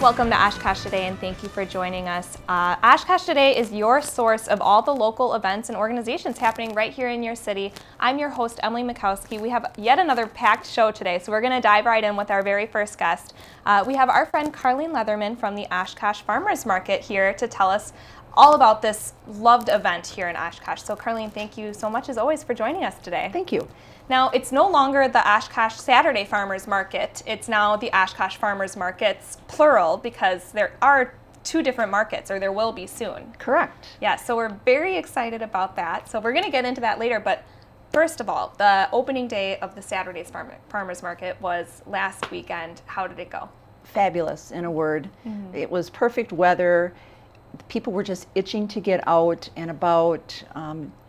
Welcome to Oshkosh Today, and thank you for joining us. Oshkosh Today is your source of all the local events and organizations happening right here in your city. I'm your host, Emily Mikowski. We have yet another packed show today, so we're going to dive right in with our very first guest. We have our friend Carlene Leatherman from the Oshkosh Farmers Market here to tell us all about this loved event here in Oshkosh. So Carlene, thank you so much as always for joining us today. Thank you. Now, it's no longer the Oshkosh Saturday Farmers Market. It's now the Oshkosh Farmers Markets, plural, because there are two different markets, or there will be soon. Correct. Yeah, so we're very excited about that. So we're going to get into that later, but first of all, the opening day of the Saturday Farmers Market was last weekend. How did it go? Fabulous, in a word. It was perfect weather. People were just itching to get out and about.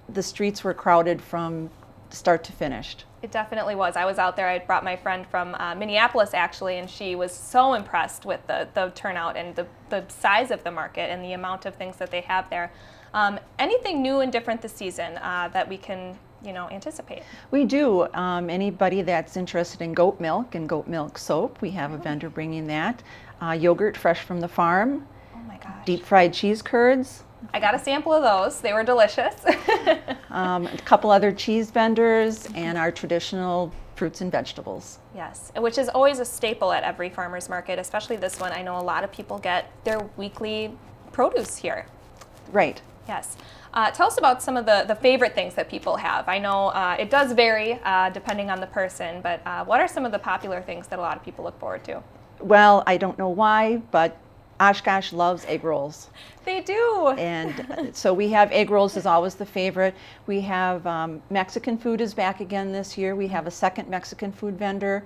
The streets were crowded from start to finish. It definitely was. I was out there. I brought my friend from Minneapolis, actually, and she was so impressed with the turnout and the size of the market and the amount of things that they have there. Anything new and different this season that we can, anticipate? We do. Anybody that's interested in goat milk and goat milk soap, we have a vendor bringing that. Yogurt fresh from the farm. Oh my gosh. Deep fried cheese curds. I got a sample of those. They were delicious. A couple other cheese vendors and our traditional fruits and vegetables. Yes, which is always a staple at every farmer's market, especially this one. I know a lot of people get their weekly produce here. Right. Yes. Tell us about some of the favorite things that people have. I know it does vary depending on the person, but what are some of the popular things that a lot of people look forward to? Well, I don't know why, but Oshkosh loves egg rolls. They do. And so we have egg rolls is always the favorite. We have Mexican food is back again this year. We have a second Mexican food vendor.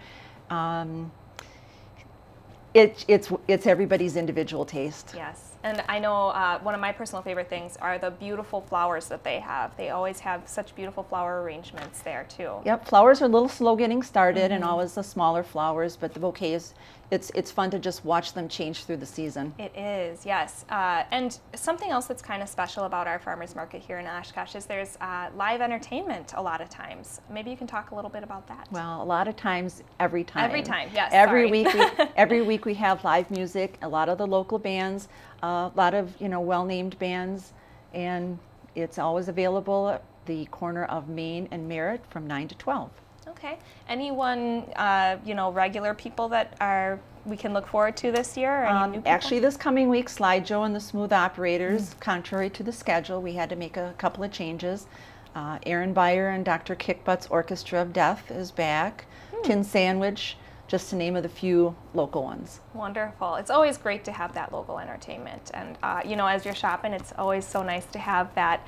It's everybody's individual taste. Yes. And I know one of my personal favorite things are the beautiful flowers that they have. They always have such beautiful flower arrangements there too. Yep, flowers are a little slow getting started and always the smaller flowers, but the bouquets, it's fun to just watch them change through the season. It is, yes. And something else that's kind of special about our farmers market here in Oshkosh is there's live entertainment a lot of times. Maybe you can talk a little bit about that. Well, a lot of times, every time. Every time, yes. Every week we have live music, a lot of the local bands, a lot of well-named bands, and it's always available at the corner of Main and Merritt from 9 to 12. Okay. Anyone, regular people that we can look forward to this year? Or any new people? Actually, this coming week, Slide Joe and the Smooth Operators, contrary to the schedule, we had to make a couple of changes. Aaron Beyer and Dr. Kickbutt's Orchestra of Death is back. Tin Sandwich, just to name of the few local ones. Wonderful. It's always great to have that local entertainment. And, as you're shopping, it's always so nice to have that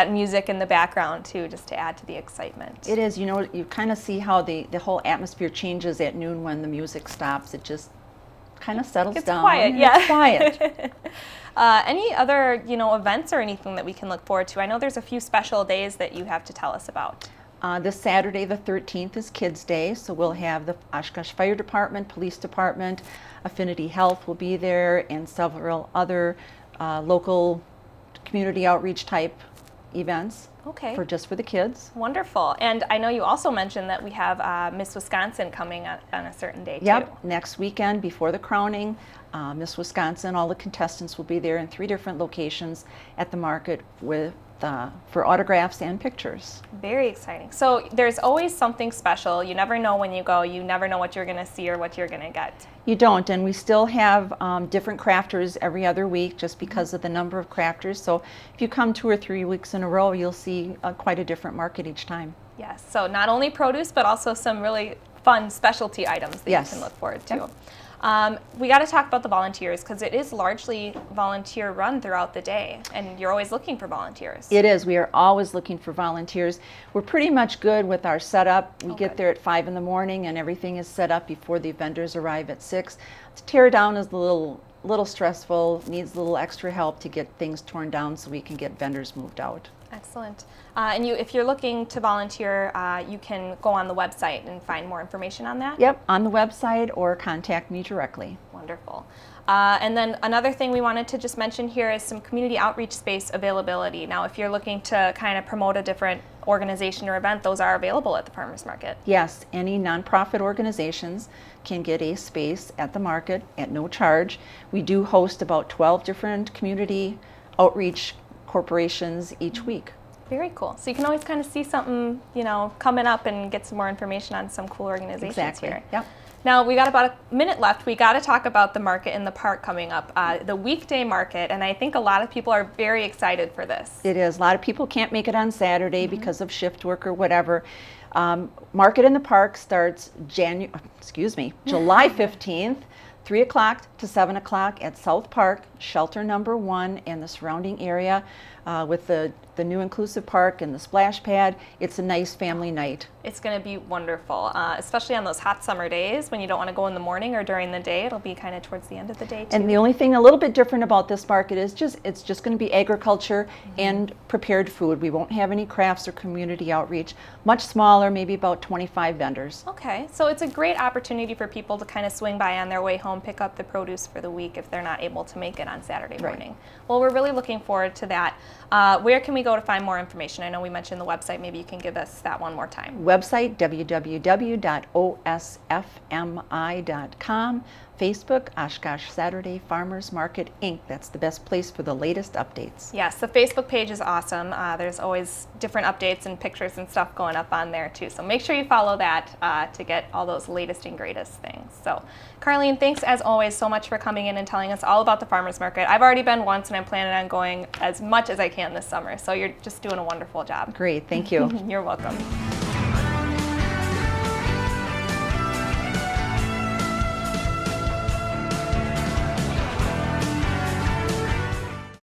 music in the background, too, just to add to the excitement. It is. You kind of see how the whole atmosphere changes at noon when the music stops. It just kind of settles down. Quiet, yeah. It's quiet. Any other, events or anything that we can look forward to? I know there's a few special days that you have to tell us about. This Saturday, the 13th, is Kids Day, so we'll have the Oshkosh Fire Department, Police Department, Affinity Health will be there, and several other local community outreach type events. Okay. For the kids. Wonderful. And I know you also mentioned that we have Miss Wisconsin coming on a certain day, too. Yep. Next weekend before the crowning, Miss Wisconsin, all the contestants will be there in 3 different locations at the market for autographs and pictures. Very exciting. So there's always something special. You never know when you go. You never know what you're going to see or what you're going to get. You don't, and we still have different crafters every other week just because of the number of crafters. So if you come 2 or 3 weeks in a row, you'll see quite a different market each time. Yes, so not only produce, but also some really fun specialty items that you can look forward to. Yep. We got to talk about the volunteers because it is largely volunteer run throughout the day, and you're always looking for volunteers. It is. We are always looking for volunteers. We're pretty much good with our setup. We get there at 5 in the morning and everything is set up before the vendors arrive at 6. To tear down is a little stressful, needs a little extra help to get things torn down so we can get vendors moved out. Excellent. And if you're looking to volunteer, you can go on the website and find more information on that? Yep, on the website or contact me directly. Wonderful. And then another thing we wanted to just mention here is some community outreach space availability. Now, if you're looking to kind of promote a different organization or event, those are available at the farmers market. Yes, any nonprofit organizations can get a space at the market at no charge. We do host about 12 different community outreach corporations each week. Very cool. So you can always kind of see something, coming up and get some more information on some cool organizations Exactly. here. Yep. Now, we got about a minute left. We got to talk about the market in the park coming up, the weekday market, and I think a lot of people are very excited for this. It is. A lot of people can't make it on Saturday because of shift work or whatever. Market in the Park starts July 15th, 3 o'clock to 7 o'clock at South Park, shelter number 1 and the surrounding area with the new inclusive park and the splash pad. It's a nice family night. It's going to be wonderful, especially on those hot summer days when you don't want to go in the morning or during the day. It'll be kind of towards the end of the day, too. And the only thing a little bit different about this market is it's just going to be agriculture and prepared food. We won't have any crafts or community outreach. Much smaller, maybe about 25 vendors. Okay, so it's a great opportunity for people to kind of swing by on their way home, pick up the produce for the week if they're not able to make it on Saturday morning. Right. Well, we're really looking forward to that. Where can we go to find more information? I know we mentioned the website. Maybe you can give us that one more time. Website, www.osfmi.com. Facebook, Oshkosh Saturday Farmers Market, Inc. That's the best place for the latest updates. Yes, the Facebook page is awesome. There's always different updates and pictures and stuff going up on there too. So make sure you follow that to get all those latest and greatest things. So Carlene, thanks as always so much for coming in and telling us all about the farmers market. I've already been once and I'm planning on going as much as I can this summer. So you're just doing a wonderful job. Great, thank you. You're welcome.